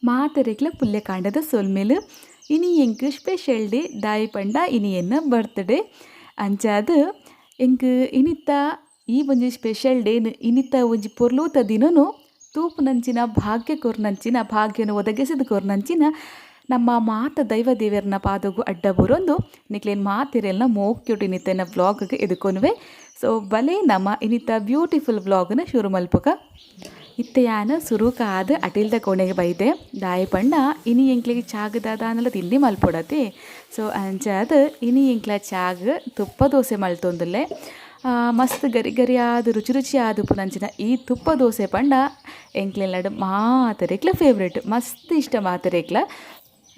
ಮಾತೆರೆಗ್ಲ ಪುಲ್ಯ ಕಾಂಡದ ಸೊಲ್ಮೇಲು ಇನಿ ಎಂಕ್ ಸ್ಪೆಷಲ್ ಡೇ ದಾಯಿ ಪಂಡ ಇನಿ ಎನ್ನ ಬರ್ತ್ಡೇ ಅಂಚಾದ್ ಎಂಕ್ ಇನಿತ್ತ ಈ ಒಂಜಿ ಸ್ಪೆಷಲ್ ಡೇನ್ ಇನಿತ್ತ ಒಂಜಿ ಪೊರ್ಲೂತ ದಿನನು ತೂಪುನಂಚಿನ ಭಾಗ್ಯ ಕೊರ್ನಂಚಿನ ಭಾಗ್ಯನು ಒದಗಿಸಿದ ಕೊರ್ನಂಚಿನ ನಮ್ಮ ಮಾತ ದೈವ ದೇವರನ್ನ ಪಾದಗು ಅಡ್ಡ ಬರೋಂದು ನಿಕ್ಲೇನು ಮಾತಿರೆಲ್ಲ ಮೋಕ್ಯುಟ್ ಇನಿತ್ತನ ವ್ಲಾಗ್ಗೆ ಎದುಕೊನ್ವೆ. ಸೊ ಬಲೆ ನಮ್ಮ ಇನಿತ್ತ ಬ್ಯೂಟಿಫುಲ್ ವ್ಲಾಗ್ನ ಶುರು ಮಲ್ಪುಗ ಇತ್ತೆ ಯಾನು ಸುರುಕಾದ ಅಟಿಲ್ದ ಕೋಣೆಗೆ ಬೈದೆ ದಾಯಿ ಪಂಡ ಇನಿ ಎಂಕ್ಲಿಗೆ ಚಾಗದಾದನೆಲ್ಲ ತಿಂಡಿ ಮಲ್ಪೊಡತಿ. ಸೊ ಅಂಚಾದ ಇನಿ ಎಂಕ್ಲ ಚಾಗ್ ತುಪ್ಪ ದೋಸೆ ಮಲ್ತೊಂದುಲ್ಲೆ ಮಸ್ತ್ ಗರಿ ಗರಿ ಆದ ರುಚಿ ರುಚಿ ಆದ ಪುನಂಚಿನ ಈ ತುಪ್ಪ ದೋಸೆ ಪಂಡ ಎಂಕ್ಲೆಲ್ಲಡು ಮಾತರೆಕ್ಲ ಫೇವ್ರೇಟ್ ಮಸ್ತ್ ಇಷ್ಟ ಮಾತರೆಕ್ಲ.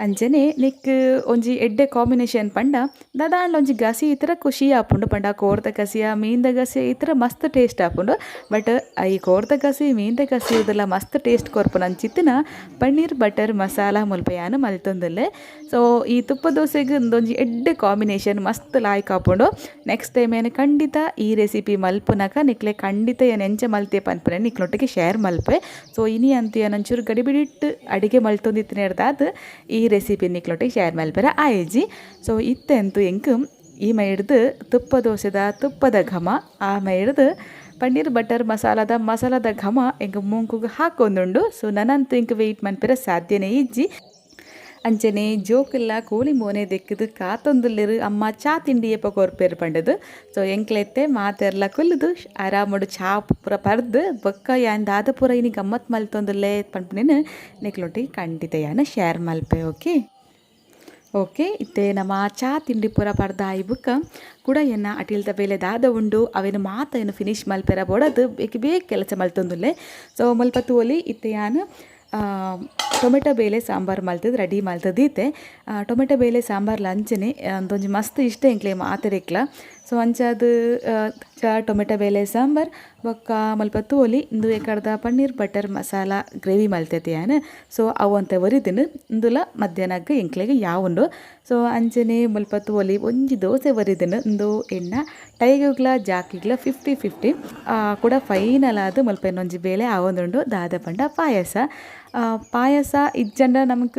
ಅಂಚನೆ ನಿಕ್ ಒಂಜಿ ಎಡ್ಡೆ ಕಾಂಬಿನೇಷನ್ ಪಂಡ ದಾದಾಂಡ್ಲ ಒಂಜಿ ಗಸಿ ಇತರ ಖುಷಿ ಆಪುಂಡು ಪಂಡ ಕೋರ್ದ ಗಸಿಯ ಮೀನ್ದ ಗಸಿ ಇತರ ಮಸ್ತ್ ಟೇಸ್ಟ್ ಆಪುಂಡು. ಬಟ್ ಈ ಕೋರ್ದ ಗಸಿ ಮೀನ್ದ ಗಸಿ ಇದೆಲ್ಲ ಮಸ್ತ್ ಟೇಸ್ಟ್ ಕೊರ್ಪುನ ಅಂಚಿತ್ತಿನ ಪನ್ನೀರ್ ಬಟರ್ ಮಸಾಲ ಮುಲ್ಪಯಾನು ಮಲ್ತೊಂದುಲ್ಲೆ. ಸೊ ಈ ತುಪ್ಪ ದೋಸೆಗೆ ಒಂದೊಂಜಿ ಎಡ್ಡೆ ಕಾಂಬಿನೇಷನ್ ಮಸ್ತ್ ಲಾಯ್ಕ್ ಆಪುಂಡು. ನೆಕ್ಸ್ಟ್ ಟೈಮ್ ಏನು ಖಂಡಿತ ಈ ರೆಸಿಪಿ ಮಲ್ಪುನಕ ನಿಕ್ಲೆ ಖಂಡಿತ ಏನು ಎಂಚ ಮಲ್ತೆ ಪನ್ಪನೆ ನಿಕ್ಲೊಟ್ಟಿಗೆ ಶೇರ್ ಮಲ್ಪೆ. ಸೊ ಇನಿ ಅಂತ ನಂಚೂರು ಗಡಿಬಿಡಿಟ್ಟು ಅಡಿಗೆ ಮಲ್ತೊಂದಿತ್ತಿನ ಹಿಡ್ದಾದ ಈ ರೆಸಿಪಿ ನಿಕ್ಲೊಟ್ಟಿಗೆ ಶೇರ್ ಮಲ್ಪೆರ ಆಯ್ಜಿ. ಸೊ ಇತ್ತೆಂತು ಎಂಕ್ ಈ ಹಿಡ್ದು ತುಪ್ಪ ದೋಸೆದ ತುಪ್ಪದ ಘಮ ಹಿಡ್ದು ಪನ್ನೀರ್ ಬಟರ್ ಮಸಾಲದ ಘಮ ಎಂಕ್ ಮೂಂಕುಗೆ ಹಾಕೊಂದುಂಡು. ಸೊ ನನಂತೂ ಎಂಕ್ ವೆಯ್ಟ್ ಮನ್ಪೆರ ಸಾಧ್ಯನೇ ಇಜ್ಜಿ. ಅಂಚನೆ ಜೋಕುಲ್ಲ ಕೋಳಿ ಮೋನೆ ದೆಕ್ಕದು ಕಾತೊಂದುಲ್ಲೆರು ಅಮ್ಮ ಚಾ ತಿಂಡಿ ಎಪ್ಪ ಕೊರ್ಪೇರು ಪಂಡದು. ಸೊ ಎಂಕ್ಲೆತ್ತೆ ಮಾತೆರ್ಲ ಕುಲ್ಲುದು ಆರಾಮಡು ಚಾ ಪೂರ ಪರ್ದು ಬೊಕ್ಕ ಯಾನ್ ದಾದ ಪೂರ ಇನಿ ಗಮ್ಮತ್ ಮಲ್ತೊಂದುಲ್ಲೆ ಪನ್ಪುನೇನು ನಿಕ್ಲೊಟ್ಟಿಗೆ ಖಂಡಿತ ಯಾನ ಶೇರ್ ಮಲ್ಪೆ. ಓಕೆ ಇತ್ತೆ ನಮ್ಮ ಚಾ ತಿಂಡಿ ಪೂರ ಪರ್ದ ಬುಕ್ಕ ಕೂಡ ಎನ್ನ ಅಟಿಲ್ದ ಬೇಲೆ ದಾದ ಉಂಡು ಅವೇನು ಮಾತ ಏನು ಫಿನಿಶ್ ಮಲ್ಪೆರ ಬೋಡದು ಬೇಗ ಕೆಲಸ ಮಲ್ತೊಂದುಲ್ಲೆ. ಸೊ ಮಲ್ಪ ತೋಲಿ ಇತ್ತೆ ಯಾನು ಟೊಮೆಟೊ ಬೇಳೆ ಸಾಂಬಾರು ಮಲ್ತದ್ದು ರೆಡಿ ಮಲ್ತದೀತೆ. ಟೊಮೆಟೊ ಬೇಳೆ ಸಾಂಬಾರು ಲಂಚನೆ ಒಂದೊಂಜಿ ಮಸ್ತ್ ಇಷ್ಟ ಎಂಕ್ಲೆ ಮಾತೆರೆಕ್ಲ. ಸೊ ಅಂಚಾದ ಟೊಮೆಟೊ ಬೇಳೆ ಸಾಂಬಾರು ಬೊಕ್ಕ ಮಲ್ಪ ತೋಲಿ ಇಂದು ಎಕಡ್ದ ಪನ್ನೀರ್ ಬಟರ್ ಮಸಾಲ ಗ್ರೇವಿ ಮಲ್ತೈತೆ ಯಾನು. ಸೊ ಅವು ಅಂತ ಒರಿದಿನ ಇಂದುಲ ಮಧ್ಯಾಹ್ನಕ್ಕೆ ಎಂಕ್ಲೆಗೆ ಯಾವುಂಡು. ಸೊ ಅಂಚನೆ ಮಲ್ಪ ತೋಲಿ ಒಂಜಿ ದೋಸೆ ಒರಿದಿನ ಇಂದು ಎಣ್ಣ ಟೈಗುಗ್ಲ ಜಾಕಿಗ್ಲ 50-50 ಕೂಡ ಫೈನಲ್ ಆದ ಮಲ್ಪ ಇನ್ನೊಂಜಿ ಬೇಳೆ ಆವೊಂದುಂಡು ದಾದ ಪಂಡ ಪಾಯಸ ಇಜ್ಜಂಡ ನಮಕ್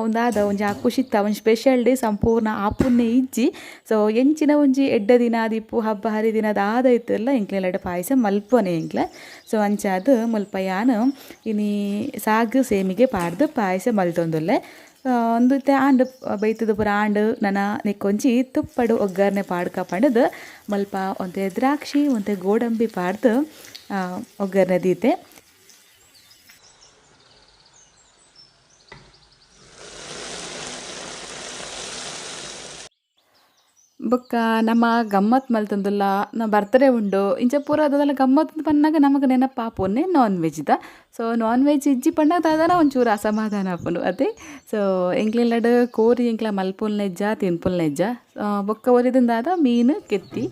ಒಂದಾದ ಒಂಜಿ ಖುಷಿತ್ತ ಒಂಜಿ ಸ್ಪೆಷಲ್ ಡೇ ಸಂಪೂರ್ಣ ಆಪುನ್ನೆ ಇಜ್ಜಿ. ಸೊ ಎಂಚಿನ ಒಂಜಿ ಎಡ್ಡ ದಿನ ದಿಪ್ಪು ಹಬ್ಬ ಹರಿದಿನದ ಆದ ಇತ್ತೆಲ್ಲ ಎಂಕ್ಲೆಲ್ಲಡ ಪಾಯಸ ಮಲ್ಪೊನೆ ಎಂಕ್ಲೆ. ಸೊ ಅಂಚಾದ ಮುಲ್ಪ ಯಾನು ಇನಿ ಸಾಗು ಸೇಮಿಗೆ ಪಾಡ್ದು ಪಾಯಸ ಮಲ್ತೊಂದುಲ್ಲೆ. ಒಂದು ಆಂಡ್ ಬೈತದ ಪೂರ ಆಂಡ್ ನನ್ನ ನಿಕ್ಕೊಂಜಿ ತುಪ್ಪಡು ಒಗ್ಗರಣೆ ಪಾಡ್ಕ ಪಂಡದು ಮಲ್ಪ ಒಂತೆ ದ್ರಾಕ್ಷಿ ಒಂತೆ ಗೋಡಂಬಿ ಪಾಡ್ದು ಒಗ್ಗರಣೆ ದೀತೆ. ಬೊಕ್ಕ ನಮ್ಮ ಗಮ್ಮತ್ ಮಲ್ತೊಂದುಲ್ಲ ನಾ ಬರ್ತ್ಡೇ ಉಂಡು ಇಂಚ ಪೂರ ಅದೆಲ್ಲ ಗಮ್ಮತ್ ಪನ್ನಾಗ ನಮಗೆ ನೆನಪಾಪುನ್ನೆ ನಾನ್ ವೆಜ್ದ. ಸೊ ನಾನ್ ವೆಜ್ ಇಜ್ಜಿ ಪಂಡ ದಾದನ ಒಂಚೂರು ಅಸಮಾಧಾನ ಆಪುಂಡು ಅದೇ. ಸೊ ಎಂಕ್ಲೆಲ್ಲಡ್ ಕೋರಿ ಎಂಕ್ಲ ಮಲ್ಪುಲ್ನೆಜ್ಜ ತಿನ್ಪುಲ್ನೆಜ್ಜ ಬೊಕ್ಕ ಒರಿದಿಂದಾದ ಮೀನು ಕೆತ್ತಿ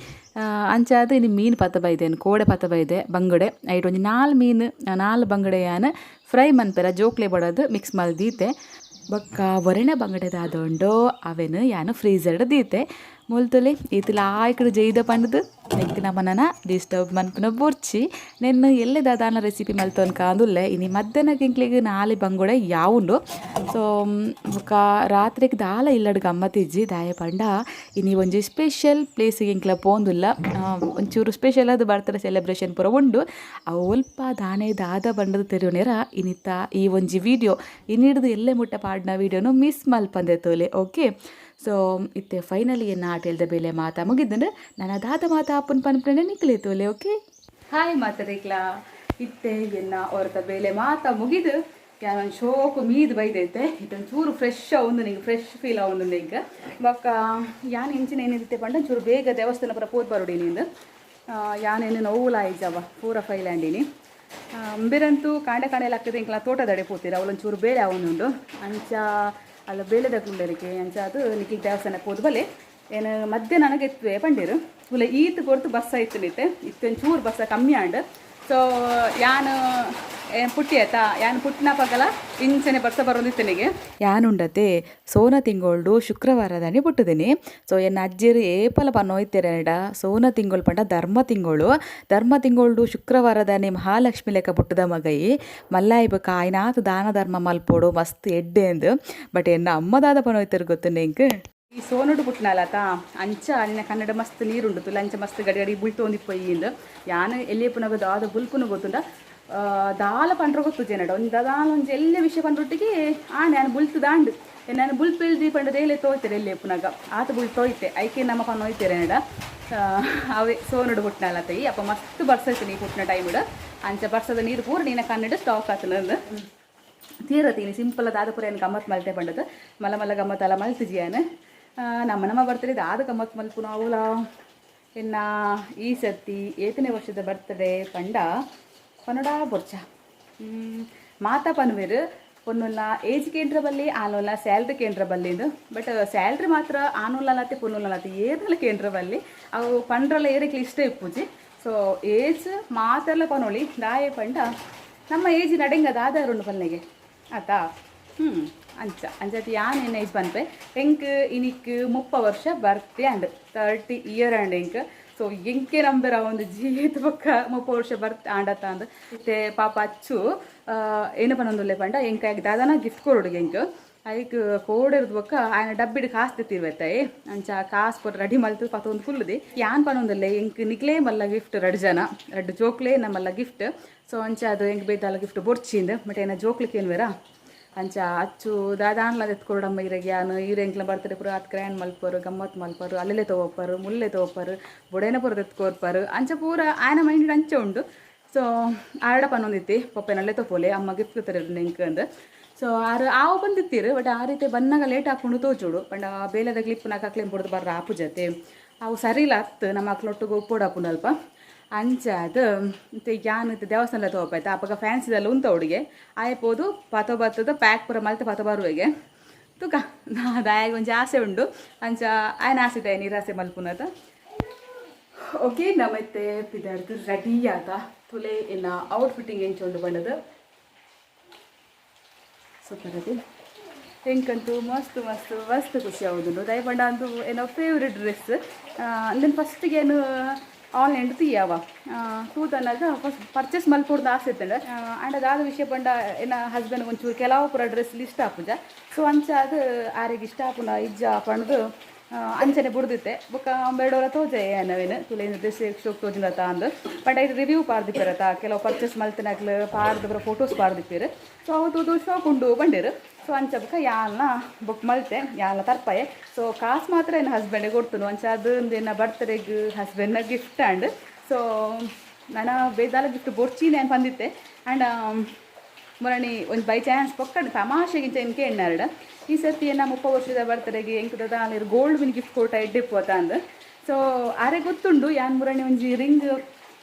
ಅಂಚಾದ ಇನ್ನು ಮೀನು ಪತ್ತ ಬೈದೇನು ಕೋಡೆ ಪತ್ತ ಬೈದೆ ಬಂಗಡೆ ಐಟ್ ಒಂಜಿ 4 ಮೀನು 4 ಬಂಗಡೆ ಯಾನು ಫ್ರೈ ಮನ್ಪೆರ ಜೋಕ್ಲೆ ಬಡೋದು ಮಿಕ್ಸ್ ಮಲ್ದೀತೆ. ಬೊಕ್ಕ ಒರೆಣ ಬಂಗಡೆದಾದೊಂಡು ಅವೇನು ಯಾನು ಫ್ರೀಝರ್ಡ್ ದೀತೆ ಮುಲ್ತುಲೆ ಈತಲ ಆಯ್ಕಡು ಜೈದ ಪಂಡದು ನೆಕ್ ನಮ್ಮನ ಡಿಸ್ಟರ್ಬ್ ಮನ್ಪುನ ಬುರ್ಚಿ ನೆನ್ನು ಎಲ್ಲೆ ದಾದಾನ ರೆಸಿಪಿ ಮಲ್ತೊನ್ ಕಾಂದುಲ್ಲೆ ಇನಿ ಮಧ್ಯಾಹ್ನಕ್ಕೆ ಎಂಕ್ಲೆಗ್ 4 ಬಂಗುಡೆ ಯಾವುಂಡು. ಸೊ ಬೊಕ್ಕ ರಾತ್ರಿಗೆ ದಾಲ ಇಲ್ಲಡ್ ಗಮ್ಮತ್ತಿಜ್ಜಿ ದಾಯ ಪಂಡ ಇನಿ ಒಂಜಿ ಸ್ಪೆಷಲ್ ಪ್ಲೇಸಿಗೆ ಎಂಕ್ಲ ಪೋಂದುಲ್ಲ ಒಂಚೂರು ಸ್ಪೆಷಲ್ ಅದು ಬರ್ತ್ಡೇ ಸೆಲೆಬ್ರೇಷನ್ ಪೂರ ಉಂಡು. ಅಲ್ಪ ದಾನೆ ದಾದ ಬಂಡದು ತೆರೆಯೋನೇರ ಇನಿತ್ತ ಈ ಒಂಜಿ ವಿಡಿಯೋ ಇನ್ನಿಡ್ದು ಎಲ್ಲೆ ಮುಟ್ಟ ಪಾಡ್ನ ವಿಡಿಯೋನು ಮಿಸ್ ಮಲ್ಪಂದೆ ತೋಲೆ. ಓಕೆ ಸೊ ಇತ್ತೆ ಫೈನಲಿ ಎನ್ನ ಆಟೆಲ್ದ ಬೇಲೆ ಮಾತಾ ಮುಗಿದ್ರೆ ನಾನು ಅದಾದ ಮಾತಾ ಅಪ್ಪನ ಪನ್ಪನೆ ನಿಕ್ಲೆ ತೋಲೆ. ಓಕೆ ಹಾಯ್ ಮಾತಾಡಿಕ್ಲ ಇತ್ತೆ ಎನ್ನ ಹೊರತ ಬೇಲೆ ಮಾತಾ ಮುಗಿದು ಯಾನೊಂದು ಶೋಕು ಮೀದು ಬೈದೈತೆ ಇದೊಂದು ಚೂರು ಫ್ರೆಶ್ ಒಂದು ನಿಂಗೆ ಫ್ರೆಶ್ ಫೀಲ್ ಆವೊಂದು ಈಗ ಬೊಕ್ಕ ಯಾನು ಇಂಚಿನ ಏನಿರುತ್ತೆ ಪಂಡ ಚೂರು ಬೇಗ ದೇವಸ್ಥಾನ ಪೂರ ಪೋದ್ ಬರೋಡಿನಿಂದ ಯಾನೇನು ನೋವುಲಾಯ್ಜವ ಪೂರ ಫೈಲ್ಯಾಂಡಿನಿ ಬೇರಂತೂ ಕಾಂಡೆ ಹಾಕಿದೆ ಇಂಕ್ಲ ತೋಟದಡೆ ಪೋತೀರ ಅವಳೊಂಚೂರು ಬೇಳೆ ಅವನುಂಡು ಅಂಚ ಅಲ್ಲ ಬೇಳೆದ ಗುಂಡರಿಗೆ ಅಂಚ ಅದು ನಿಕ್ಲಿಗೆ ದೇವಸ್ಥಾನ ಪೋದು ಬಲೆ ಏನು ಮಧ್ಯೆ ನನಗೆ ಎತ್ತುವೆ ಪಂಡಿರು ಫುಲ್ ಈತ್ ಕೊಡ್ತು ಬಸ್ಸ ಇತ್ತು ನಿತ್ತೆ ಇತ್ತೊಂದು ಚೂರು ಬಸ್ಸ ಕಮ್ಮಿ ಆಂಡ್. ಸೊ ಯಾನು ಪುಟ್ಟಿ ಆಯ್ತಾ ಯಾನು ಪುಟ್ಟಿನ ಪಗಲ ಇಂಚನೆ ಬರ್ಸ ಬರೋದಿತ್ತನಿಗೆ ಯಾನುಂಡತೆ ಸೋನ ತಿಂಗಳು ಶುಕ್ರವಾರದನೆ ಪುಟ್ಟದಿನಿ ಸೊ ಎನ್ನ ಅಜ್ಜಿರು ಏಪಲ ಪನ್ನೋಯ್ತೆರೆಡ ಸೋನ ತಿಂಗಳು ಪಂಡ ಧರ್ಮ ತಿಂಗಳು ಶುಕ್ರವಾರದನೆ ಮಹಾಲಕ್ಷ್ಮಿ ಲೆಕ್ಕ ಪುಟ್ಟದ ಮಗೈ ಮಲ್ಲಾಯಿಬ ಕಾಯಿನಾತು ದಾನ ಧರ್ಮ ಮಲ್ಪೋಡು ಮಸ್ತ್ ಎಡ್ಡೆ ಅಂದು ಬಟ್ ಎನ್ನ ಅಮ್ಮದಾದ ಪನ್ನೋಯ್ತರು ಗೊತ್ತು ನೆಂಕ್ ಈ ಸೋನುಡು ಪುಟ್ನಲತ ಅಂಚ ಅನ್ನ ಕನ್ನಡ ಮಸ್ತ್ ನೀರುಂಡು ತುಲಂಚ ಮಸ್ತ್ ಗಡಿ ಗಡಿ ಬುಲ್ತು ಒಂದಿಪ್ಪಯ್ಯಿಂದ ಯಾನು ಎಲ್ಲಿ ಪುನಗ ದಾದ ಬುಲ್ಪುನು ಗೊತ್ತುಂಡ ದಾಲ ಪಂಡ್ರ ಗೊತ್ತು ಜನಡ ಒಂದು ದಾಲ ಒಂಜಿ ಎಲ್ಲ ವಿಷಯ ಪಂಡ್ರೊಟ್ಟಿಗೆ ನಾನು ಬುಲ್ತು ದಾಂಡು ನಾನು ಬುಲ್ಪ್ ಎಳ್ದಿ ಪಂಡದ ಎಲ್ಲೇ ತೋಯ್ತಾರೆ ಎಲ್ಲೇ ಪುನಗ ಆತ ಬುಲ್ ತೋಯ್ತೆ ಐಕೆ ನಮ್ಮ ಪನ್ನ ಹೋಯ್ತಾರೆ ನಡ ಅವೇ ಸೋನುಡು ಪುಟ್ನಲತ ಈ ಅಪ್ಪ ಮಸ್ತ್ ಬರ್ಸೈತೀನಿ ಈ ಪುಟ್ನ ಟೈಮ್ಡು ಅಂಚ ಬರ್ಸದ ನೀರು ಪೂರ ನೀನ ಕನ್ನಡ ಸ್ಟಾಕ್ ಆತನಂದು ತೀರತೀನಿ ಸಿಂಪಲ್ ಅದಾದ ಪೂರ ಏನು ಗಮ್ಮತ್ ಮಲ್ತೆ ಪಂಡದು ಮಲ್ಲ ಮಲ್ಲ ಗಮ್ಮತ್ ಅಲ್ಲ ಮಲ್ತಿಜಿಯಾನು ನಮ್ಮ ಬರ್ತಡೇ ಆದ ಗಮ್ಮತ್ ಮಲ್ಪು ನಾವುಲ ಇನ್ನ ಈ ಸರ್ತಿ 8ನೇ ವರ್ಷದ ಬರ್ತಡೇ ಪಂಡ ಪನ್ನಡ ಬೊರ್ಚ ಮಾತಾ ಪನ್ವೇರು ಪೊನ್ನುಲ್ಲ ಏಜ್ ಕೇಂದ್ರ ಬಲ್ಲಿ ಆನೋಲ್ಲ ಸ್ಯಾಲ್ರಿ ಕೇಂದ್ರ ಬಲ್ಲಿಂದು ಬಟ್ ಸ್ಯಾಲ್ರಿ ಮಾತ್ರ ಆನೋಲ್ಲತ್ತೆ ಪೊನ್ನುಲ್ಲತ್ತೆ ಏನೆಲ್ಲ ಕೇಂದ್ರ ಬಲ್ಲಿ ಅವು ಪಂಡ್ರಲ್ಲ ಏರಕ್ಕೆ ಇಷ್ಟ ಇಪ್ಪುಜಿ ಸೊ ಏಜ್ ಮಾತೆಲ್ಲ ಪನೋಳಿ ದಾಯ ಪಂಡ ನಮ್ಮ ಏಜ್ ನಡೆಂಗದ ಆಧಾರುಂಡು ಪಲ್ಲೆಗೆ ಆತಾ ಅಂಚತಿ ಯಾನ್ ಏಜ್ ಪನ್ಪೆ ಎಂಕ್ ಇನಿಕ್ 30 ವರ್ಷ ಬರ್ತೆ ಅಂಡ್ 30 ಇಯರ್ ಅಂಡ್ ಎಂಕ್ ಸೊ ಎಂಕೆ ನಂಬರ ಒಂದು ಜೀವಿತ ಪಕ್ಕ 30 ವರ್ಷ ಬರ್ತೆ ಆಂಡತ್ತ ಅಂದ್ ಮತ್ತೆ ಪಾಪ ಅಚ್ಚು ಏನು ಪನ್ನೊಂದುಲ್ಲೆ ಪಂಡ ಎಂಕಾಗಿ ದಾದಾನ ಗಿಫ್ಟ್ ಕೊರೋಡು ಎಂಕ್ ಅದಕ್ಕೆ ಕೋಡಿರ್ದು ಬೊಕ್ಕ ಆಯ್ನ ಡಬ್ಬಿಡ್ ಕಾಸು ತಿತ್ತಿರ್ವತ್ತಾಯಿ ಅಂಚ ಕಾಸು ಕೊಟ್ಟು ರೆಡಿ ಮಲ್ತು ಪತ್ತೊಂದು ಫುಲ್ದಿ ಯಾನ್ ಪನ್ನೊಂದಲ್ಲೇ ಎಂಕ್ ನಿಕ್ಲೇ ಮಲ್ಲ ಗಿಫ್ಟ್ 2 ಜನ 2 ಜೋಕ್ಲೇ ನಮ್ಮಲ್ಲ ಗಿಫ್ಟ್ ಸೊ ಅಂಚ ಅದು ಎಂಕ್ ಬೇತಲ್ಲ ಗಿಫ್ಟ್ ಬೊರ್ಚಿಂದ ಬಟ್ ಏನ ಜೋಕ್ಲಿಕ್ಕೆ ಏನು ಬೇರ ಅಂಚ ಅಚ್ಚು ದಾದಾನ್ಲ ಎತ್ಕೊಡಮ್ಮ ಇರಗೆ ಯಾನು ಎಂಕ್ಲ ಬರ್ತಡೆ ಪುರ ಅದು ಗ್ರ್ಯಾಂಡ್ ಮಲ್ಪರು ಗಮ್ಮತ್ ಮಲ್ಪರು ಅಲ್ಲೆಲ್ಲೇ ತೊಗೊಪ್ಪರು ಮುಲ್ಲೆ ತೊಗೊಪ್ಪರು ಬೊಡೇನ ಪುರದ ಎತ್ಕೊರ್ಪರು ಅಂಚ ಪೂರ ಆಯ್ನ ಮೈಂಡ್ ಅಂಚೆ ಉಂಡು ಸೊ ಆರಡ ಪನ್ನೊಂದಿತ್ತಿ ಪಪ್ಪೆನಲ್ಲೇ ತೊಪ್ಪೋಲೆ ಅಮ್ಮ ಗಿಫ್ಟ್ ತರೋದು ನೆಂಕ್ ಅಂದು ಸೊ ಆವು ಬಂದಿತ್ತೀರು ಬಟ್ ಆ ರೀತಿ ಬಂದಾಗ ಲೇಟ್ ಹಾಕೊಂಡು ತೋಚುಡು ಪಂಡ ಬೇಲೆದ ಕ್ಲಿಪ್ ನಾಲ್ಕು ಬಿಡೋದು ಬರ್ರ ಆಪು ಜೊತೆ ಅವು ಸರಿ ಇಲ್ಲ ಹತ್ತು ನಮ್ಮ ಮಕ್ಳೊಟ್ಟಿಗೆ ಒಪ್ಪೋಡಾಪುಂಡು ಅಲ್ಪ ಅಂಚ ಅದು ಮತ್ತು ಯಾನ್ ದೇವಸ್ಥಾನ ತೊಗೊಪ್ಪಾಯ್ತು ಅಪ್ಪಾಗ ಫ್ಯಾನ್ಸಿದಲ್ಲ ಉಂತ ಹುಡುಗೆ ಆಯ್ಬೋದು ಪತೋ ಬರ್ತದ ಪ್ಯಾಕ್ ಪುರ ಮಲ್ತೆ ಪತ ಬರುವೆಗೆ ತುಕ ದಾಯಾಗ ಒಂಚ ಆಸೆ ಉಂಡು ಅಂಚ ಆಯ್ನ ಆಸೆ ನೀರಾಸೆ ಮಲ್ಪುನದ ಓಕೆ ನಮ್ಮತ್ತೆ ಪಿದಾರ್ದು ರೆಡಿ ಆತ ತುಲೆ ಇನ್ನು ಔಟ್ಫಿಟ್ಟಿಂಗ್ ಎಂಚೊಂಡು ಬಂದದು ಸೂಪರ್ ಅದು ಹೆಂಗಂತೂ ಮಸ್ತ್ ಮಸ್ತ್ ಮಸ್ತ್ ಖುಷಿ ಆಗೋದು ದಯಪಂಡ ಅಂತೂ ಏನೋ ಫೇವ್ರೆಟ್ ಡ್ರೆಸ್ ಅಂದನ್ ಫಸ್ಟಿಗೆ ಏನು ಆನ್ಲೈನ್ ತೀಯವ ತೂತನಾಗ ಫಸ್ಟ್ ಪರ್ಚೇಸ್ ಮಲ್ಪೊಡ್ದು ಆಸೆ ಇತ್ತಂಡ ಆ್ಯಂಡ್ ಅದಾದ ವಿಷಯ ಪಂಡ ಏನ ಹಸ್ಬೆಂಡ್ ಒಂಚೂರು ಕೆಲವು ಪುರ ಡ್ರೆಸ್ ಇಷ್ಟ ಆಪುಜ ಸೊ ಅಂಚ ಅದು ಆರಿಗೆ ಇಷ್ಟ ಆಪುನ ಇಜ್ಜ ಪಂಡ್ದು ಅಂಚನೆ ಬುಡ್ದಿತ್ತೆ ಬೊಕ್ಕ ಬೇಡವರ ತೋಜೆ ಏನವೇನು ತುಲೇನು ಡ್ರೆಸ್ ಶೋಕ್ ತೋಜಿನತ ಅಂದು ಬಟ್ ಇದು ರಿವ್ಯೂ ಪಾರ್ದಿಪ್ಪಿರತ್ತ ಕೆಲವು ಪರ್ಚೇಸ್ ಮಲ್ತಿನಾಗ್ಲು ಪಾರ್ದು ಫೋಟೋಸ್ ಪಾರ್ದಿಪ್ಪಿರು ಸೊ ಅವತ್ತು ಶೋಕ್ ಉಂಡು ಬಂದಿರು ಸೊ ಅಂಚ ಬೊಕ್ಕ ಯಾಲ್ನ ಬುಕ್ ಮಲ್ತೆ ಯಾಲ್ನ ತರ್ಪಾಯೆ ಸೊ ಕಾಸು ಮಾತ್ರ ಏನು ಹಸ್ಬೆಂಡಿಗೆ ಕೊಡ್ತನು ಅಂಚ ಅದೊಂದು ಏನ ಬರ್ತಡೆಗೆ ಹಸ್ಬೆಂಡ್ನ ಗಿಫ್ಟ್ ಆ್ಯಂಡ್ ಸೊ ನಾನು ಬೇದಾಲ ಗಿಫ್ಟ್ ಬೊರ್ಚಿನ ಏನು ಬಂದಿತ್ತೆ ಆ್ಯಂಡ್ ಮೊರಣಿ ಒಂದು ಬೈ ಚಾನ್ಸ್ ಪೊಕ್ಕಂಡು ತಮಾಷೆಗಿಂಚ ಏನಕ್ಕೆ ಎಣ್ಣಾರಡ ಈ ಸರ್ತಿ ಏನ 30 ವರ್ಷದ ಬರ್ತಡೆಗೆ ಎಂಕುದ ಅಲ್ಲಿ ಗೋಲ್ಡ್ ವಿನ್ ಗಿಫ್ಟ್ ಕೊಟ್ಟ ಎಡ್ಡಿಪ್ಪೋತ ಅಂದು ಸೊ ಆರೆ ಗೊತ್ತುಂಡು ಯಾನ್ ಮುರಣಿ ಒಂಜಿ ರಿಂಗ್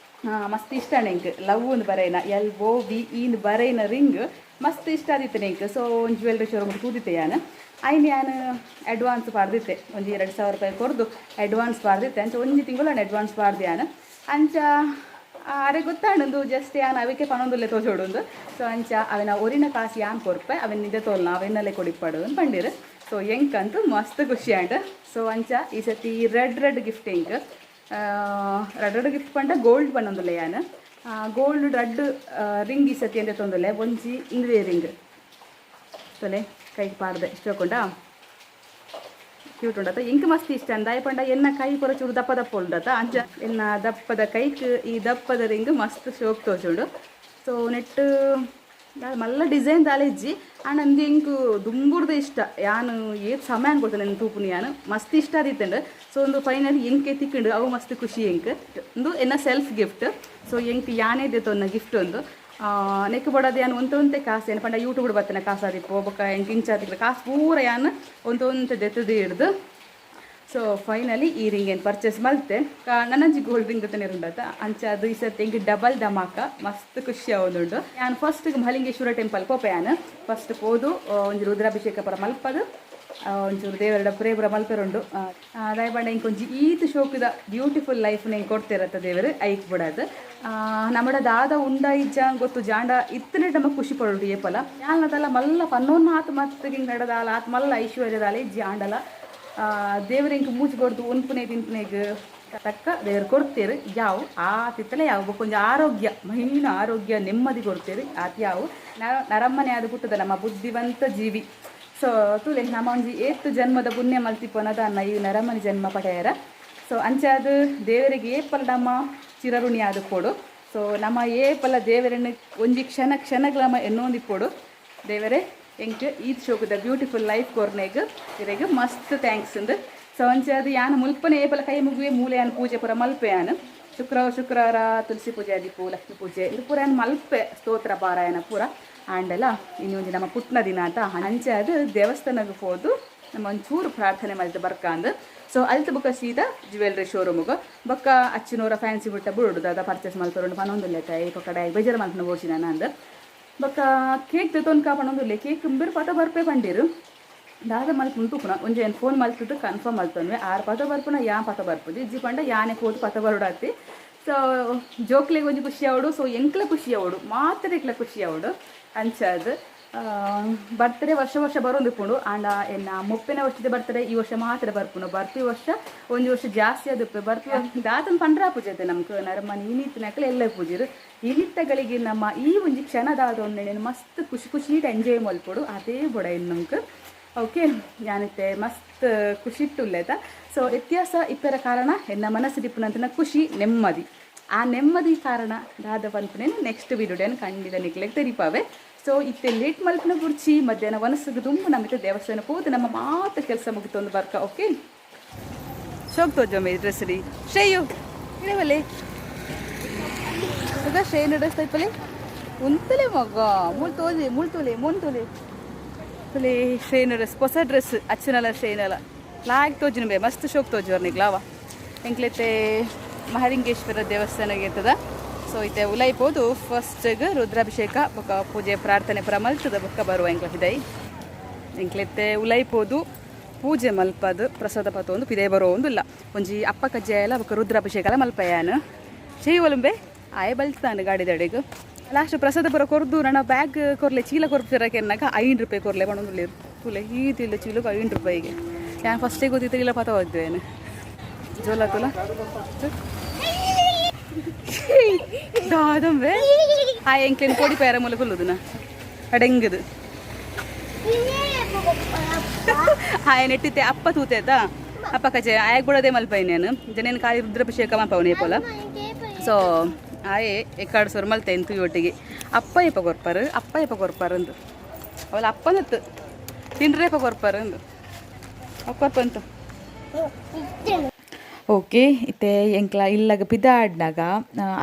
ಮಸ್ತ್ ಇಷ್ಟ ನೆಂಕ್ ಲವ್ ಒಂದು ಬರೇನ LOVE ಬರೇನ ರಿಂಗ್ ಮಸ್ತ್ ಇಷ್ಟ ಆದಿತ್ತು ನೆಂಕ್ ಸೊ ಒಂದು ಜ್ಯುವೆಲ್ರಿ ಶೋರೂಮ್ ಕೂದಿತ್ತೆ ಯಾನು ಯಾನು ಅಡ್ವಾನ್ಸ್ ಪಾರ್ದಿತ್ತೆ ಒಂದು 2,000 ರೂಪಾಯಿ ಕೊರ್ದು ಅಡ್ವಾನ್ಸ್ ಪಾರ್ದಿತ್ತೆ ಅಂಚ ಒಂದು ತಿಂಗಳು ನಾನು ಅಡ್ವಾನ್ಸ್ ಪಾರ್ದೆ ಯಾನು ಅಂಚ ಅರೆ ಗೊತ್ತಾಂಡು ಜಸ್ಟ್ ಯಾನು ಅವಕ್ಕೆ ಪನ್ನೊಂದುಲ್ಲೆ ತೋಜೋಡು ಸೊ ಅಂಚ ಅವನ ಒರಿನ ಕಾಸು ಯಾನ್ ಕೊರ್ಪೆ ಅವನ್ ನಿಜ ತೋಲ್ನ ಅವೆನ್ನಲ್ಲೇ ಕೊಡಿಪಾಡು ಅಂತ ಬಂದಿರು ಸೊ ಎಂಕಂತೂ ಮಸ್ತ್ ಖುಷಿ ಆಂಡ್ ಸೊ ಅಂಚ ಈ ಸತಿ ರೆಡ್ ಗಿಫ್ಟ್ ಎಂಕ್ ರೆಡ್ ಗಿಫ್ಟ್ ಪಂಡ ಗೋಲ್ಡ್ ಪನ್ನೊಂದುಲ್ಲೆ ಯಾನು ಗೋಲ್ಡ್ ರೆಡ್ ರಿಂಗ್ ಈ ಸತಿ ಅಂತ ತೊಂದುಲ್ಲೆ ಒಂಜಿ ಇಂಗ್ವೇ ರಿಂಗ್ ತೊಲೆ ಕೈಗೆ ಪಾರ್ದೆ ಇಷ್ಟಕೊಂಡ ಕ್ಯೂಟ್ ಉಂಡತ ಇಂಕ ಮಸ್ತ್ ಇಷ್ಟ ಅಂದಾಯ ಪಂಡ ಎನ್ನ ಕೈ ಪುರ ಚೂರು ದಪ್ಪ ಉಂಡತ ಅಂಚ ಎನ್ನ ದಪ್ಪದ ಕೈಕ್ ಈ ದಪ್ಪದ ರಿಂಗ್ ಮಸ್ತ್ ಶೋಕ್ ತೋಜುಂಡು ಸೊ ನೆಟ್ಟು ಮಲ್ಲ ಡಿಸೈನ್ ದಾಲೆಜ್ಜಿ ಆ್ಯಂಡ್ ಅಂದು ಇಂಕು ದುಂಬುರ್ದು ಇಷ್ಟ ಯಾನು ಏತ್ ಸಮಯ ಅನ್ಕೊಳ್ತೇನೆ ನನ್ನ ತೂಪುನಿ ಯಾನು ಮಸ್ತ್ ಇಷ್ಟ ಆದಿತ್ತಂಡು ಸೊ ಒಂದು ಫೈನಲ್ ಎಂಕೆ ತಿಕ್ಕೊಂಡು ಅವು ಮಸ್ತ್ ಖುಷಿ ಎಂಕ್ ಒಂದು ಎನ್ನ ಸೆಲ್ಫ್ ಗಿಫ್ಟ್ ಸೊ ಎಂಕ್ ಯಾನೇ ದೇತು ಅನ್ನ ಗಿಫ್ಟ್ ಒಂದು ನೆಕ್ ಬಡೋದು ಯಾನು ಒಂತೆ ಕಾಸು ಏನು ಪಂಡ ಯೂಟ್ಯೂಬ್ ಬರ್ತಾನೆ ಕಾಸು ಆದಿಪ್ಪು ಒಬ್ಬಕ್ಕ ಎಂಕ್ ಇಂಚಾದಿಲ್ಲ ಕಾಸು ಪೂರ ಯಾನು ಒಂತೆ ದೆತ್ತದು ಹಿಡ್ದು ಸೊ ಫೈನಲಿ ಈ ರಿಂಗ್ ಏನು ಪರ್ಚೇಸ್ ಮಲ್ತೆ ನನ್ನಂಜಿ ಗೋಲ್ಡ್ ರಿಂಗ್ ತಾನೆ ಇರುಂಡತ ಅಂಚ ಅದು ಈ ಸರ್ತಿ ಎಂಗೆ ಡಬಲ್ ಧಮಾಕ ಮಸ್ತ್ ಖುಷಿ ಆಗೋದುಂಡು ನಾನು ಫಸ್ಟಿಗೆ ಮಹಲಿಂಗೇಶ್ವರ ಟೆಂಪಲ್ ಪೋಪೆ ಯಾನು ಫಸ್ಟ್ ಹೋದು ಒಂದು ರುದ್ರಾಭಿಷೇಕ ಪರ ಮಲ್ಪದು ಒಂಚೂರು ದೇವರ ಪ್ರೇಬರ ಮಲ್ಪೆರುಂಡು ದಾಯೆ ಪಂಡ ಇಂಕೊಂಚಿ ಈತ್ ಶೋಕದ ಬ್ಯೂಟಿಫುಲ್ ಲೈಫ್ ನಂಗೆ ಕೊಡ್ತಿರತ್ತ ದೇವರು ಐಕ್ ಬಿಡೋದು ನಮ್ಮಡ ದಾದ ಉಂಡ ಇಜ್ಜ ಗೊತ್ತು ಜಾಂಡ ಇತ್ತನೇ ನಮಗೆ ಖುಷಿ ಪಡೋದು ಏಪಲ ಯಾನದಲ್ಲ ಮಲ್ಲ ಪನ್ನೊಂದು ಆತು ಮತ್ತೆ ಹಿಂಗೆ ನಡದಾಲ ಆತು ಮಲ್ಲ ಐಶ್ವರ್ಯದಾಲ ಇಜ್ಜಿ ಆಂಡಲ ದೇವ್ರ ಹಿಂಗೆ ಮೂಚಿ ಕೊಡ್ದು ಉನ್ಪುನೆ ತಿಂಪುನೆಗೆ ತಕ್ಕ ದೇವ್ರು ಕೊಡ್ತೇರು ಯಾವ ಆತಿತ್ತಲೇ ಯಾವ ಕೊಂಚ ಆರೋಗ್ಯ ಮಹಿನ ಆರೋಗ್ಯ ನೆಮ್ಮದಿ ಕೊಡ್ತೇರು ಆತ ಯಾವ ನರಮ್ಮನೆ ಅದು ಪುಟ್ಟದ ನಮ್ಮ ಬುದ್ಧಿವಂತ ಜೀವಿ ಸೊ ತುಲೆ ನಮ್ಮ ಒಂಜಿ ಏತ್ತು ಜನ್ಮದ ಪುಣ್ಯ ಮಲ್ತಿಪ್ಪನದ ಅನ್ನ ಈ ನರಮ್ಮನಿ ಜನ್ಮ ಪಡೆಯರ ಸೊ ಅಂಚಾದು ದೇವರಿಗೆ ಏಪಲ ನಮ್ಮ ಚಿರಋಣಿ ಆದ ಕೊಡು ಸೊ ನಮ್ಮ ಏಪಲ ದೇವರನ್ನು ಒಂಜಿ ಕ್ಷಣಗಳಮ್ಮ ಎನ್ನೊಂದಿಪ್ಪೋಡು ದೇವರೇ ಎಂಕ್ ಈದ್ ಶೋಕದ ಬ್ಯೂಟಿಫುಲ್ ಲೈಫ್ ಕೊರ್ನೆಗ್ ಇರೆಗ್ ಮಸ್ತ್ ಥ್ಯಾಂಕ್ಸ್ ಅಂದು ಸೊ ಅಂಚಾದು ಯಾನ ಮುಲ್ಪನೆ ಏಪಲ ಕೈ ಮುಗುವೆ ಮೂಲೆಯಾನ ಪೂಜೆ ಪುರ ಮಲ್ಪೆ ಯಾನು ಶುಕ್ರವಾರ ತುಳಸಿ ಪೂಜೆ ಆದಿಪ್ಪು ಲಕ್ಷ್ಮೀ ಪೂಜೆ ಇದು ಪೂರ ಮಲ್ಪೆ ಸ್ತೋತ್ರ ಪಾರಾಯಣ ಪೂರ ಆಂಡಲ ಇನ್ನೊಂದು ನಮ್ಮ ಪುಟ್ನ ದಿನ ಅಂತ ಅಂಚಾದು ದೇವಸ್ಥಾನಕ್ಕೆ ಹೋದು ನಮ್ಮ ಒಂಚೂರು ಪ್ರಾರ್ಥನೆ ಮಾಡಿದ ಬರ್ಕಂದು ಸೊ ಅಲ್ತು ಬೊಕ್ಕ ಸೀದಾ ಜ್ಯುವೆಲ್ರಿ ಶೋರೂಮ್ಗೆ ಬೊಕ್ಕ ಅಚ್ಚಿನೂರ ಫ್ಯಾನ್ಸಿ ಬಿಟ್ಟ ಬಿಡೋದು ದಾದ ಪರ್ಚೇಸ್ ಮಲ್ಪರೋಡು ಪನ್ನೊಂದು ಲೆಕ್ಕ ಏಕ ಕಡೆ ಬೇಜಾರು ಮಲ್ಪನ ಓಡಿಸಿ ನಾನು ಅಂದು ಬೊಕ್ಕ ಕೇಕ್ ತೊಂದ್ಕ ಪನ್ನೊಂದು ಕೇಕ್ ಬೇರೆ ಪತ ಬರ್ಪೆ ಬಂದಿರು ದಾದ ಮಲ್ಪುನ ತುಪ್ಪುನ ಒಂಜಿ ಏನು ಫೋನ್ ಮಲ್ತಿದ್ದು ಕನ್ಫರ್ಮ್ ಮಲ್ತನ್ವೆ ಆರು ಪತ ಬರ್ಪುನ ಯಾ ಪತ ಬರ್ಪುದು ಇಜ್ಜಿ ಪಂಡ ಯಾನೆ ಹೋದು ಪತ ಬರೋಡಾತಿ ಸೊ ಜೋಕ್ಲೆಗೆ ಒಂಜಿ ಖುಷಿ ಅವಡು ಸೊ ಎಂಕ್ಲ ಖುಷಿ ಅವಡು ಮಾತ್ರ ಇಕ್ಲ ಖುಷಿ ಅವಡು ಅಂಚಾದು ಬರ್ತ್ಡೇ ವರ್ಷ ಬರೋದಿಪ್ಪುಂಡು ಆಂಡ ಎನ್ನ ಮುಪ್ಪೆನ ವರ್ಷದ ಬರ್ತ್ಡೇ ಈ ವರ್ಷ ಮಾತ್ರ ಬರ್ಪುನು ಬರ್ತಿ ವರ್ಷ ಒಂದು ವರ್ಷ ಜಾಸ್ತಿ ಅದಪ್ಪೆ ಬರ್ತಿ ದಾತನ ಪಂಡ್ರ ಪೂಜೆ ಐತೆ ನಮ್ಗೆ ನರಮ್ಮನ ಇನಿತ್ತಿನಕಲು ಎಲ್ಲ ಪೂಜಿರು ಇನಿತ್ತಗಳಿಗೆ ನಮ್ಮ ಈ ಒಂಜಿ ಕ್ಷಣದಾದ ಒಂದೆಣ್ಣೆ ಮಸ್ತ್ ಖುಷಿ ಎಂಜಾಯ್ ಮಲ್ಪೊಡು ಅದೇ ಬುಡ ಇನ್ನು ನಮ್ಗೆ ಓಕೆ ಯಾನಿತ್ತೆ ಮಸ್ತ್ ಖುಷಿ ಇಟ್ಟುಲ್ಲೇತ ಸೊ ವ್ಯತ್ಯಾಸ ಇಪ್ಪರ ಕಾರಣ ಎನ್ನ ಮನಸ್ಸು ದಿಪ್ಪುನಂತನ ಖುಷಿ ನೆಮ್ಮದಿ ಆ ನೆಮ್ಮದಿ ಕಾರಣ ದಾದ ಪಂಪನೇನು ನೆಕ್ಸ್ಟ್ ವಿಡಿಯೋಡೇನು ಖಂಡಿತ ನಿಕ್ಲೆಗೆ ತೆರಿಪಾವೆ ಸೊ ಇತ್ತೆ ಲೇಟ್ ಮಲ್ಪನ ಗುರ್ಚಿ ಮಧ್ಯಾಹ್ನ ವನಸ್ಸಿಗೆ ತುಂಬ ನಮಗೆ ದೇವಸ್ಥಾನಕ್ಕೆ ಹೋದು ನಮ್ಮ ಮಾತು ಕೆಲಸ ಮುಗಿತೊಂದು ಬರ್ಕ ಓಕೆ ಶೋಕ್ತೋಜಮ್ಮೆ ಡ್ರೆಸ್ ರೀ ಶ್ರೇಯು ಇಳವಲೆ ಈಗ ಶ್ರೇಯ್ ಡ್ರೆಸ್ ತೈಪಲೆ ಉಂತಲೆ ಮಗ ಮುಳ್ತೋಲೆ ತುಲೆ ಶ್ರೇಯ್ ಡ್ರೆಸ್ ಹೊಸ ಡ್ರೆಸ್ ಅಚ್ಚನಲ್ಲ ಶ್ರೇಯನಲ್ಲ ಲಾಯಕ್ ತೋಜಿನ ಬೇ ಮಸ್ತ್ ಶೋಕ್ ತೋಜುವರ್ನಿಗ್ಲಾವ ಎಂಕ್ಲೆತ್ತೆ ಮಹಲಿಂಗೇಶ್ವರ ದೇವಸ್ಥಾನಕ್ಕೆ ಇರ್ತದ ಸೊ ಇತ್ತೆ ಉಲೈಪೋದು ಫಸ್ಟ್ಗೆ ರುದ್ರಾಭಿಷೇಕ ಬೊಕ್ಕ ಪೂಜೆ ಪ್ರಾರ್ಥನೆ ಪುರ ಮಲ್ತದ ಬೊಕ್ಕ ಬರುವ ಎಂಕ್ಲ ಹಿದೈ ಎಂಕ್ಲೆತ್ತೆ ಉಲೈಪೋದು ಪೂಜೆ ಮಲ್ಪದು ಪ್ರಸಾದ ಪತ ಒಂದು ಪಿದೆ ಬರೋ ಒಂದಿಲ್ಲ ಒಂಜಿ ಅಪ್ಪ ಕಜ್ಜಾಯ ಎಲ್ಲ ಬೊಕ್ಕ ರುದ್ರಾಭಿಷೇಕ ಎಲ್ಲ ಮಲ್ಪಯಾನು ಶೇಯ್ ಒಲಂಬೆ ಆಯ್ ಬಲ್ತಾನು ಗಾಡಿ ದಡೆಗೆ ಲಾಸ್ಟ್ ಪ್ರಸಾದ ಪುರ ಕೊರ್ದು ನನ್ನ ಬ್ಯಾಗ್ ಕೊರ್ಲೆ ಚೀಲ ಕೊರ್ಪಿರಕ್ಕೆ ಎನ್ನಾಗ ₹5 ಕೊರ್ಲೆ ಪಣೊಂದುಲ್ಲೆ ತುಲೆ ಈತಿಲ್ಲ ಚೀಲಕ್ಕೆ ₹5 ನಾನು ಫಸ್ಟೇ ಗೊತ್ತಿತ್ತು ಇಲ್ಲ ಪತ ಹೋಗ್ತೇನೆ ಜೋಲ ತುಲ ದಾದಂಬೆ ಆ ಎಂಕ್ಲೆನ್ ಕೋಡಿ ಪೇರ ಮೂಲ ಕೊಲ್ಲುದುನ ಅಡೆಂಗದು ಹಾಯ ನೆಟ್ಟಿತ್ತೆ ಅಪ್ಪ ತೂತೇತ ಅಪ್ಪ ಕಚೆ ಆಯಗ್ ಬಿಡೋದೇ ಮಲ್ಪೈನೇನು ಜನೇನು ಕಾಲಿ ರುದ್ರಾಭಿಷೇಕ ಮಲ್ಪವನೇ ಪೋಲ ಸೊ ಆಯೆ ಎಕ್ಕಾಡು ಸೊರು ಮಲ್ತೆ ಎಂತು ಒಟ್ಟಿಗೆ ಅಪ್ಪ ಎಪ್ಪ ಕೊರ್ಪಾರು ಅಂದು ಅವಳ ಅಪ್ಪನತ್ತು ತಿಂಡ್ರೆ ಕೊರ್ಪಾರು ಕೊರ್ಪಂತು ಓಕೆ ಇತ್ತೆ ಎಂಕ್ಲ ಇಲ್ಲಾಗ ಪಿದಾಡ್ನಾಗ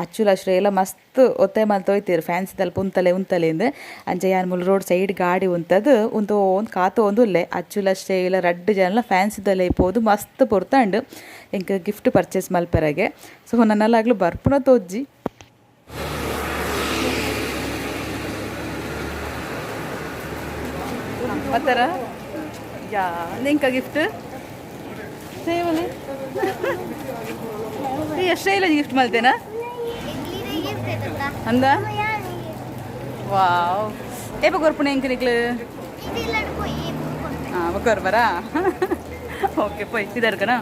ಅಚ್ಚುಲ ಶ್ರೇಯಲ ಮಸ್ತ್ ಒತ್ತೆ ಮಲ್ತೋಯ್ತೀರು ಫ್ಯಾನ್ಸಿದಲ್ಲಿ ಉಂತಲೆ ಅಂಚೆ ಯಾನ್ ಮುಲ್ ರೋಡ್ ಸೈಡ್ ಗಾಡಿ ಉಂತದು ಒಂದು ಕಾತು ಒಂದುಲ್ಲೆ ಅಚ್ಚುಲ ಶ್ರೇಯಲ ರಡ್ಡು ಜನ ಫ್ಯಾನ್ಸಿದಲ್ಲೇ ಇಪ್ಪೋದು ಮಸ್ತ್ ಪೊರ್ತಂಡು ಎಂಕ್ ಗಿಫ್ಟ್ ಪರ್ಚೇಸ್ ಮಲ್ಪೆರಗೆ ಸೊ ನನ್ನಲ್ಲಾಗ್ಲೂ ಬರ್ಪುನ ತೋಜ್ಜಿ ಮತ್ತರ ಯಾ ನಿಂಕ ಗಿಫ್ಟ್ ಸೇವಲೆ ಎಷ್ಟೇ ಗಿಫ್ಟ್ ಮಲ್ತೇನಾ ಅಂದ ವಾವ್ ಏಪ ಕೊರ್ಪುಣ ಎಂಕ್ ನಿಕ್ಲು ಕೊರ್ಬರಾ ಓಕೆ ಪೊಯ್ ಇದರ್ಕನಾ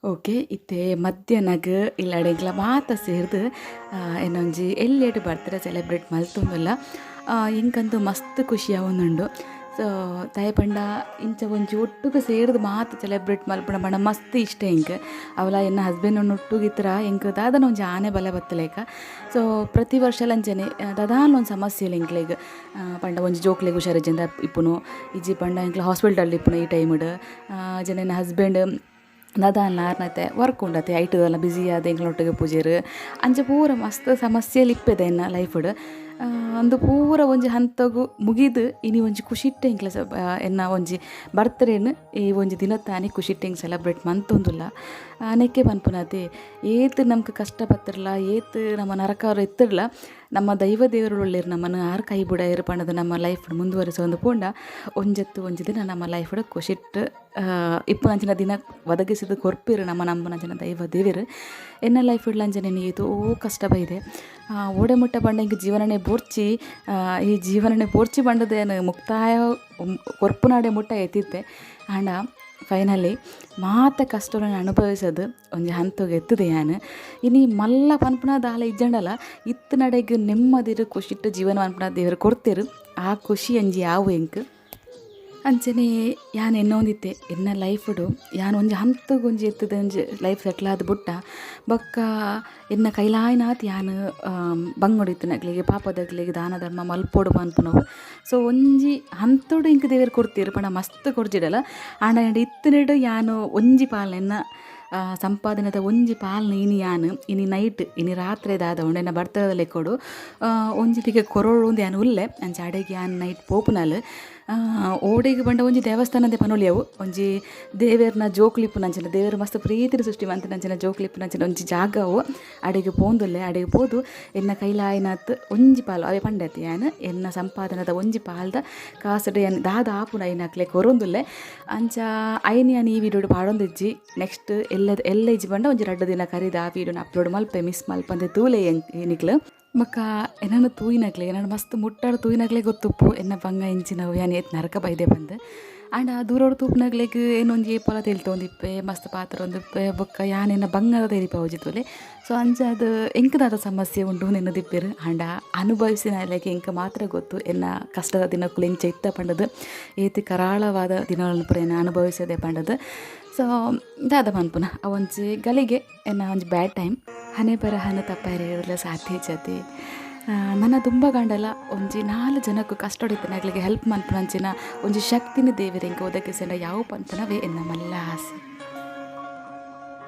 ಓಕೆ ಇತ್ತೆ ಮಧ್ಯಾಹ್ನಗ ಇಲ್ಲಡೆಗ್ಲ ಮಾತ ಸೇರ್ದು ಏನೊಂಜಿ ಎಲ್ಲೆಡು ಬರ್ತ್ಡೇ ಸೆಲೆಬ್ರೇಟ್ ಮಲ್ತೊಂದುಲ್ಲ ಇಂಕಂತೂ ಮಸ್ತ್ ಖುಷಿ ಅವನುಂಡು ಸೊ ತಾಯಿ ಪಂಡ ಇಂಚ ಒಂಜಿ ಒಟ್ಟಿಗೆ ಸೇರಿದು ಮಾತು ಸೆಲೆಬ್ರೇಟ್ ಮಲ್ಪಣ ಪಂಡ ಮಸ್ತ್ ಇಷ್ಟ ಇಂಕ್ ಅವಲ ಎನ್ನ ಹಸ್ಬೆಂಡ್ ಒಟ್ಟಿಗಿತ್ರ ಎಂಕ್ ದಾದನ ಒಂಜಿ ಆನೆ ಬಲೆ ಬತ್ತಲೇಕ ಸೊ ಪ್ರತಿ ವರ್ಷ ಲಂಚನೆ ದಾದಾನ ಒಂದು ಸಮಸ್ಯೆ ಇಲ್ಲ ಇಂಕ್ಲೆಗ್ ಪಂಡ ಒಂಜಿ ಜೋಕ್ಲೆಗ್ ಹುಷಾರಿಜ್ಜಂದ ಇಪ್ಪುನು ಇಜ್ಜಿ ಪಂಡ ಇಂಕ್ಲ ಹಾಸ್ಪಿಟಲ್ ಇಪ್ಪುನು ಈ ಟೈಮ್ಡ್ ಜನ ಹಸ್ಬೆಂಡ್ ದಾದಾನ ಆರ್ನತೆ ವರ್ಕ್ ಉಂಡತೆ ಐಟು ಎಲ್ಲ ಬ್ಯುಸಿ ಆದ ಎಂಕ್ಲೊಟ್ಟಿಗೆ ಪೂಜೆರು ಅಂಚೆ ಪೂರ ಮಸ್ತ್ ಸಮಸ್ಯೆಲಿ ಇಪ್ಪೆದೆ ಎನ್ನ ಲೈಫ್ಡ್ ಅಂದು ಪೂರ ಒಂಜಿ ಹಂತಗು ಮುಗಿದು ಇನಿ ಒಂಜಿ ಖುಷಿಟ್ಟೆಂಕ್ಲ ಎನ್ನ ಒಂಜಿ ಬರ್ತ್ಡೇನ್ ಈ ಒಂಜಿ ದಿನತ್ತಾನೆ ಖುಷಿಟ್ಟೆಂಗ್ ಸೆಲೆಬ್ರೇಟ್ ಮಂತೊಂದುಲ್ಲ. ನೆಕ್ಕೆ ಪನ್ಪುನದೆ ಏತ್ ನಮ್ಗೆ ಕಷ್ಟ ಬತ್ತಿರ್ಲ ಏತ್ ನಮ್ಮ ನರಕವ್ರು ಎತ್ತಿರ್ಲ ನಮ್ಮ ದೈವ ದೇವರು ಒಳ್ಳೆರು ನಮ್ಮನ್ನು ಆರು ಕೈ ಬುಡ ಏರು ಪಂಡದು ನಮ್ಮ ಲೈಫ್ ಮುಂದುವರಿಸೋ ಒಂದು ಪೋಂಡ ಒಂಜತ್ತು ಒಂಜಿ ದಿನ ನಮ್ಮ ಲೈಫ್ ಖುಷಿಟ್ಟು ಇಪ್ಪಂಚಿನ ದಿನ ಒದಗಿಸಿದ ಕೊರ್ಪಿರು ನಮ್ಮ ನಂಬನಂಚಿನ ದೈವ ದೇವರು ಎನ್ನ ಲೈಫ್ ಇಡ್ಲಂಜನೆ ಏತೋ ಕಷ್ಟ ಬೈದೆ ಓಡೆ ಮುಟ್ಟ ಬಂಡ ಇಂಕ ಜೀವನನೇ ಬೋರ್ಚಿ ಈ ಜೀವನನೇ ಬೋರ್ಚಿ ಬಂಡದೇನು ಮುಕ್ತಾಯ ಕೊರ್ಪುನಾಡೆ ಮುಟ್ಟ ಎತ್ತಿದ್ದೆ ಆಂಡ ಫೈನಲಿ ಮಾತ ಕಷ್ಟಗಳನ್ನು ಅನುಭವಿಸೋದು ಒಂಜಿ ಹಂತಗೆ ಎತ್ತದೆ ಯಾನು ಇನಿ ಮಲ್ಲ ಪನ್ಪುನ ದಾಲ ಇಜ್ಜಂಡಲ್ಲ ಇತ್ತು ನಡೆಗೆ ನೆಮ್ಮದಿರು ಖುಷಿಟ್ಟು ಜೀವನ ಪನ್ಪುನ ದೇವರು ಕೊಡ್ತೇರು ಆ ಖುಷಿ ಅಂಜಿ ಯಾವು ಎಂಕ್ ಅಂಚನೆ ಯಾನು ಎನ್ನೊಂದಿತ್ತೆ ಎನ್ನ ಲೈಫ್ಡು ಯಾನು ಒಂಜಿ ಹಂತಗೆ ಒಂಜಿ ಎತ್ತದ ಒಂಜಿ ಲೈಫ್ ಸೆಟ್ಲ್ ಆದ ಬುಟ್ಟ ಬೊಕ್ಕ ಎನ್ನ ಕೈಲಾಯ್ನಾತ್ ಯಾನು ಬಂಗೊಡಿತ್ತಿನಗ್ಲಿಗೆ ಪಾಪದಗ್ಲಿಗೆ ದಾನ ಧರ್ಮ ಮಲ್ಪೋಡು ಪನ್ಪುನವು ಸೊ ಒಂಜಿ ಹಂತೋಡು ಇಂಕ ದೇವರು ಕೊಡ್ತೀರು ಪಂಡ ಮಸ್ತ್ ಕೊಡ್ಜಿಡಲ್ಲ ಆಂಡ ಇತ್ತಿನಡು ಯಾನು ಒಂಜಿ ಪಾಲ್ ಎನ್ನ ಸಂಪಾದನೆದ ಒಂಜಿ ಪಾಲ್ನ ಇನಿ ಯಾನು ಇನಿ ನೈಟ್ ಇನಿ ರಾತ್ರಿ ದಾದ ಉಂಡೆನ ಬರ್ತದಲ್ಲಿ ಕೊಡು ಒಂಜಿತಿಗೆ ಕೊರೋಡು ಒಂದು ಯಾನು ಉಲ್ಲೆ ಅಂಚ ಅಡೆಗೆ ಯಾನು ನೈಟ್ ಪೋಪುನಲ್ ಓಡಿಗೆ ಬಂಡ ಒಂಜಿ ದೇವಸ್ಥಾನದ ಪನೊಲಿಯವು ಒಂಜಿ ದೇವೇರ್ನ ಜೋಕ್ಲಿಪ್ಪು ನಂಚಿನ ದೇವರು ಮಸ್ತ್ ಪ್ರೀತಿನ ಸೃಷ್ಟಿ ಮಂತ ನಂಚಿನ ಜೋಕ್ಲಿಪ್ಪು ನಂಚಿನ ಒಂಜಿ ಜಾಗವು ಅಡೆಗೆ ಪೋಂದುಲ್ಲೆ ಅಡೆಗೆ ಪೋದು ಎನ್ನ ಕೈಲಾಯ್ನಾತ್ ಒಂಜಿ ಪಾಲು ಅವೇ ಪಂಡತಿ ಯಾನು ಎನ್ನ ಸಂಪಾದನದ ಒಂಜಿ ಪಾಲ್ದ ಕಾಸಡೆ ದಾದ ಆಪುನ ಐನಾಕ್ಲೆ ಕೊರೊಂದುಲ್ಲೆ ಅಂಚ ಐನ್ ಯಾನು ಈ ವಿಡಿಯೋಡು ಪಾಡೊಂದಿಜ್ಜಿ ನೆಕ್ಸ್ಟ್ ಎಲ್ಲ ಇಜ್ಜಿ ಬಂಡ ಒಂಜಿ 2 ದಿನ ಕರೀದ ಆ ವಿಡಿಯೋನ ಅಪ್ಲೋಡ್ ಮಲ್ಪೆ ಮಿಸ್ ಮಲ್ಪಂದೆ ತೂಲೆ ಏನಿಕ್ಲು ಮಕ್ಕ ಎನ್ನ ತೂಯಿನಾಗ್ಲೆ ಎನ್ನ ಮಸ್ತ್ ಮುಟ್ಟಾಡು ತೂಯಿನಾಗ್ಲೆ ಗೊತ್ತುಪ್ಪು ಎನ್ನ ಬಂಗ ಇಂಚಿನವು ಯಾನು ಏತ್ ನರಕ ಬೈದೆ ಬಂದು ಆಂಡ ದೂರೋಡು ತೂಪ್ನಾಗ್ಲೆಗ್ ಏನೊಂದು ಏಪಲ ತೇಳ್ತೊಂದಿಪ್ಪೆ ಮಸ್ತ್ ಪಾತ್ರ ಒಂದಿಪ್ಪೆ ಬೊಕ್ಕ ಯಾನೆನ್ನ ಬಂಗದ ತೆರಿಪ ಹೋಜಿತ್ತುಲೆ ಸೊ ಅಂಚ ಅದು ಎಂಕದಾದ ಸಮಸ್ಯೆ ಉಂಡು ನಿನ್ನ ದಿಪ್ಪೆರು ಆಂಡ ಅನುಭವಿಸಿನ ಲೈಕ್ ಎಂಕ ಮಾತ್ರ ಗೊತ್ತು ಎನ್ನ ಕಷ್ಟದ ದಿನಕ್ಕೂ ಎಂಚ ಇತ್ತ ಪಂಡದು ಏತಿ ಕರಾಳವಾದ ದಿನಗಳನ್ನು ಪುರ ಎನ್ನ ಅನುಭವಿಸದೆ ಪಂಡದು ಸೊ ದಾದ ಪನ್ಪುನ ಒಂಜಿ ಗಲಿಗೆ ಎನ್ನ ಒಂಜಿ ಬ್ಯಾಡ್ ಟೈಮ್ ಹನೆ ಬರಹನ ತಪ್ಪಾಯಿರಲ್ಲ ಸಾಧ್ಯ ಜತೆ ನನ್ನ ತುಂಬ ಗಂಡಲ ಒಂಜಿ 4 ಜನಕ್ಕೂ ಕಷ್ಟ ಹೊಡಿತನಾಗ್ಲಿಗೆ ಹೆಲ್ಪ್ ಮನ್ಪುನಂಚಿನ ಒಂಜಿ ಶಕ್ತಿನ ದೇವರೆಂಗೆ ಒದಗಿಸಿನ ಯಾವ ಪಂಪನವೇ ಎನ್ನ ಮಲ್ಲ ಆಸೆ.